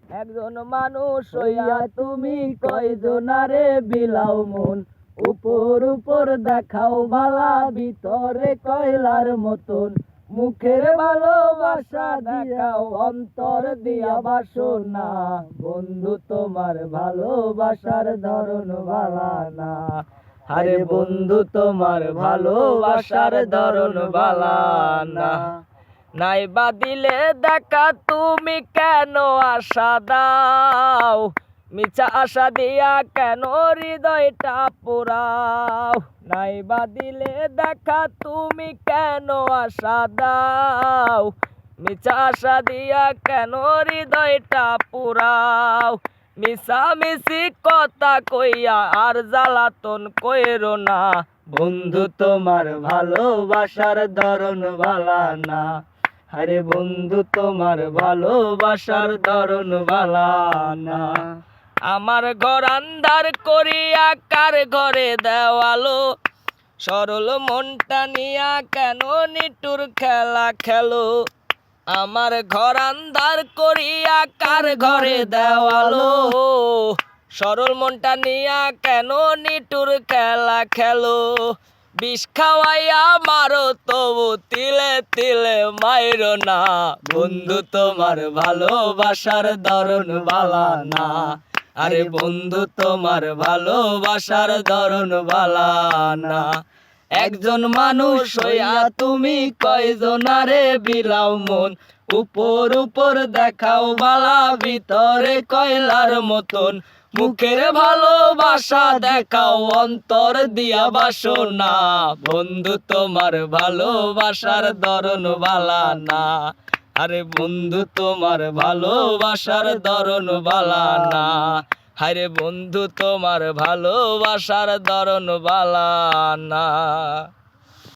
একজন মানুষ হইয়া তুমি কয়জনারে বিলাও মন, উপর উপর দেখাও বালা ভিতরে কয়লার মতন, মুখের ভালোবাসা দেখাও অন্তর দিয়া বাসনা, বন্ধু তোমার ভালোবাসার ধরন বালা না, আরে বন্ধু তোমার ভালোবাসার ধরন বালা না। নাইবা দিলে দেখা তুমি কেন আশা দাও, মিছা আশা দিয়া কেন হৃদয়টা পোড়াও, নাইবা দিলে দেখা তুমি কেন আশা দাও, মিছা আশা দিয়া কেন হৃদয়টা পোড়াও, মিছামিছি কথা কইয়া আর জ্বালাতন কইরো না, বন্ধু তোমার ভালোবাসার ধরন বালা না, আরে বন্ধু তোমার ভালোবাসার ধরন বালা না। আমার ঘর আন্ধার করিয়া কার ঘরে দেওয়ালো, সরল মনটা নিয়া কেন নিটুর খেলা খেলো, আমার ঘর আন্ধার করিয়া কার ঘরে দেওয়ালো, সরল মনটা নিয়া কেন নিটুর খেলা খেলো, বিষ খাওয়াইয়া মারো তবু তিলে তিলে মাইরো না, বন্ধু তোমার ভালোবাসার ধরন বালা না, আরে বন্ধু তোমার ভালোবাসার ধরন বালা না। একজন মানুষ হইয়া তুমি কয়জনারে বিলাও মন, উপর উপর দেখাও বালা ভিতরে কয়লার মতন, মুখের ভালোবাসা দেখাও অন্তর দিয়া বাসনা, বন্ধু তোমার ভালোবাসার ধরন বালা না, আরে বন্ধু তোমার ভালোবাসার ধরন বালা না, আরে বন্ধু তোমার ভালোবাসার ধরন বালা না।